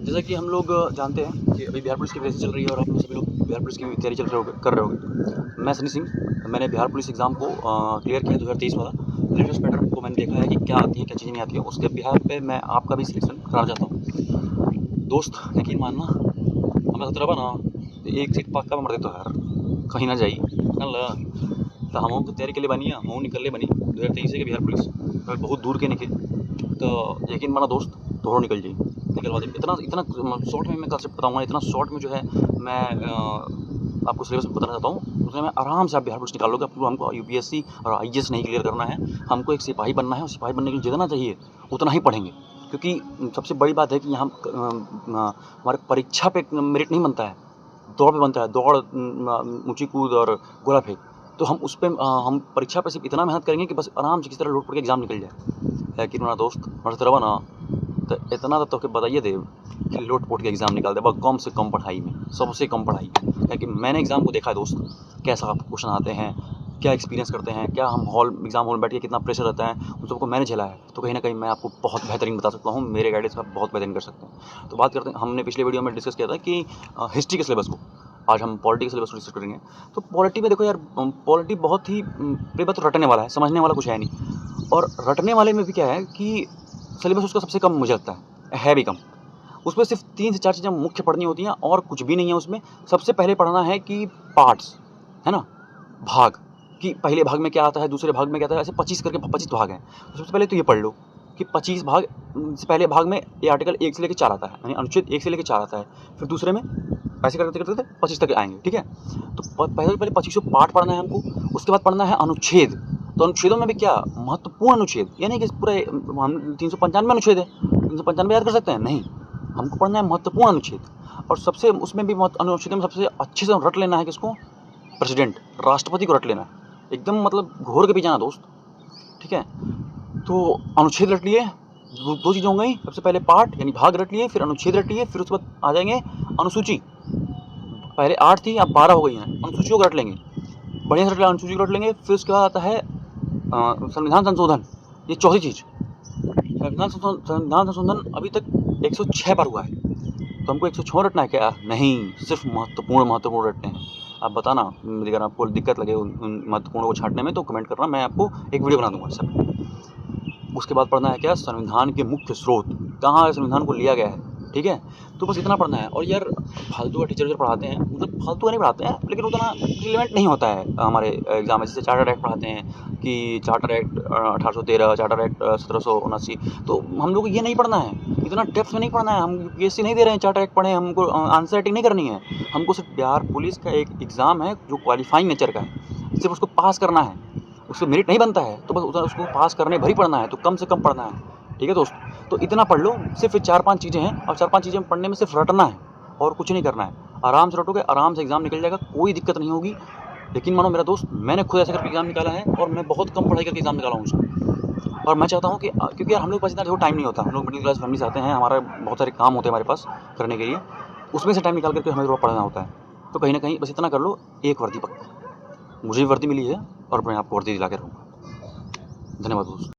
जैसा कि हम लोग जानते हैं कि अभी बिहार पुलिस की वैकेंसी चल रही है और आप लोग सभी लोग बिहार पुलिस की तैयारी कर रहे होगे। मैं सनी सिंह, मैंने बिहार पुलिस एग्ज़ाम को क्लियर किया 2023 वाला। लेटेस्ट पैटर्न को मैंने देखा है कि क्या आती है, क्या चीज़ें नहीं आती है। उसके बिहार पे मैं आपका भी सिलेक्शन कराना चाहता हूँ। दोस्त यकीन मानना, हमें खतरा बना एक सीट पक्का मर दे तो यार कहीं ना जाई कल तो हम तैयारी के लिए बनी है, हम निकलने बनी 2023 के बिहार पुलिस और बहुत दूर के निकले तो यकीन माना दोस्त तोड़ निकल जाइए निकलवा देंगे। इतना इतना शॉर्ट में मैं कंसेप्ट बताऊँगा, इतना शॉर्ट में जो है मैं आपको सिलेबस बताना चाहता हूँ। उसमें मैं आराम से आप बिहार पुलिस निकाल लोगे। हमको यूपीएससी और आईएएस नहीं क्लियर करना है, हमको एक सिपाही बनना है और सिपाही बनने के लिए जितना चाहिए उतना ही पढ़ेंगे। क्योंकि सबसे बड़ी बात है कि यहाँ हमारे परीक्षा पे मेरिट नहीं बनता है, दौड़ पे बनता है। दौड़, ऊँची कूद और गोला फेंक। तो हम उस पे हम परीक्षा पे सिर्फ इतना मेहनत करेंगे कि बस आराम से किसी तरह लोट पड़ के एग्ज़ाम निकल जाए। है कि ना दोस्त हमारे तरह ना तो इतना तो के बताइए देव कि लोट पोट के एग्ज़ाम निकाल दे बस कम से कम पढ़ाई में, सबसे कम पढ़ाई। क्योंकि मैंने एग्ज़ाम को देखा है दोस्त, कैसा क्वेश्चन आते हैं, क्या एक्सपीरियंस करते हैं, क्या हम एग्ज़ाम हॉल में बैठ के कितना प्रेशर रहता है, उन सबको मैंने झेला है। तो कहीं ना कहीं मैं आपको बहुत बेहतरीन बता सकता हूँ, मेरे गाइडेंस में आप बहुत बेहतरीन कर सकते हैं। तो बात करते हैं, हमने पिछले वीडियो में डिस्कस किया था कि हिस्ट्री के सिलेबस को, आज हम पॉलिटी के सिलेबस को डिस्कस करेंगे। तो पॉलिटी में देखो यार, पॉलिटी बहुत ही बेबत रटने वाला है, समझने वाला कुछ है नहीं। और रटने वाले में भी क्या है कि सिलेबस उसका सबसे कम मुझे लगता है भी कम। उसमें सिर्फ 3 से 4 चीज़ें मुख्य पढ़नी होती हैं और कुछ भी नहीं है उसमें। सबसे पहले पढ़ना है कि पार्ट्स, है ना, भाग, कि पहले भाग में क्या आता है, दूसरे भाग में क्या आता है। ऐसे 25 करके 25 भाग हैं। तो सबसे पहले तो ये पढ़ लो कि 25 भाग से पहले भाग में ये आर्टिकल 1 से लेकर 4 आता है, यानी अनुच्छेद 1 से लेकर 4 आता है। फिर दूसरे में ऐसे करते करते 25 तक आएंगे, ठीक है। तो पहले 25 पार्ट पढ़ना है हमको। उसके बाद पढ़ना है अनुच्छेद। तो अनुच्छेदों में भी क्या महत्वपूर्ण अनुच्छेद, यानी कि पूरे 395 अनुच्छेद है, 395 याद कर सकते हैं नहीं, हमको पढ़ना है महत्वपूर्ण अनुच्छेद। और सबसे उसमें भी अनुच्छेद में सबसे अच्छे से रट लेना है किसको, प्रेसिडेंट, राष्ट्रपति को रट लेना है एकदम, मतलब घोर के भी जाना दोस्त, ठीक है। तो अनुच्छेद रट लिए, दो चीज़ें हो गई, सबसे पहले पार्ट यानी भाग रट लिए, फिर अनुच्छेद रट लिए, फिर उसके बाद आ जाएंगे अनुसूची। पहले 8 थी, अब 12 हो गई हैं। अनुसूचियों को रट लेंगे, बढ़िया से रट लेंगे, अनुसूची को रट लेंगे। फिर उसके बाद आता है संविधान संशोधन, ये चौथी चीज़। संविधान संशोधन अभी तक 106 बार हुआ है, तो हमको 106 रटना है क्या? नहीं, सिर्फ महत्वपूर्ण रटने हैं। आप बताना, अगर आपको दिक्कत लगे उन महत्वपूर्ण को छांटने में तो कमेंट करना, मैं आपको एक वीडियो बना दूंगा सब। उसके बाद पढ़ना है क्या, संविधान के मुख्य स्रोत, कहाँ संविधान को लिया गया है, ठीक है। तो बस इतना पढ़ना है। और यार फालतू का टीचर जो पढ़ाते हैं, मतलब फालतू का नहीं पढ़ाते हैं लेकिन उतना रिलेवेंट नहीं होता है हमारे एग्जाम में। जैसे चार्टर एक्ट पढ़ाते हैं कि चार्टर एक्ट 1813, चार्टर एक्ट 1779। तो हम लोग को ये नहीं पढ़ना है, इतना डेप्थ में नहीं पढ़ना है। हम यूपीएससी नहीं दे रहे हैं चार्टर एक्ट पढ़ें, हमको आंसर राइटिंग नहीं करनी है। हमको सिर्फ बिहार पुलिस का एक एग्ज़ाम है जो क्वालिफाइंग नेचर का है, सिर्फ उसको पास करना है। उससे मेरिट नहीं बनता है तो बस उसको पास करने भर ही पढ़ना है, तो कम से कम पढ़ना है, ठीक है दोस्त। तो इतना पढ़ लो, सिर्फ 4-5 चीज़ें हैं और 4-5 चीज़ें पढ़ने में सिर्फ रटना है और कुछ नहीं करना है। आराम से रटोगे, आराम से एग्ज़ाम निकल जाएगा, कोई दिक्कत नहीं होगी। यकीन मानो मेरा दोस्त, मैंने खुद ऐसे करके एग्ज़ाम निकाला है और मैं बहुत कम पढ़ाई करके एग्ज़ाम निकाला हूँ उसको। और मैं चाहता हूँ कि क्योंकि यार हम लोग के पास इतना देखो टाइम नहीं होता, हम लोग मिडिल क्लास फैमिली से आते हैं, हमारे बहुत सारे काम होते हैं हमारे पास करने के लिए, उसमें से टाइम निकाल करके हमें थोड़ा पढ़ना होता है। तो कहीं ना कहीं बस इतना कर लो, एक वर्दी पक्का। मुझे भी वर्दी मिली है और मैं आपको वर्दी दिला के रहूँगा। धन्यवाद दोस्त।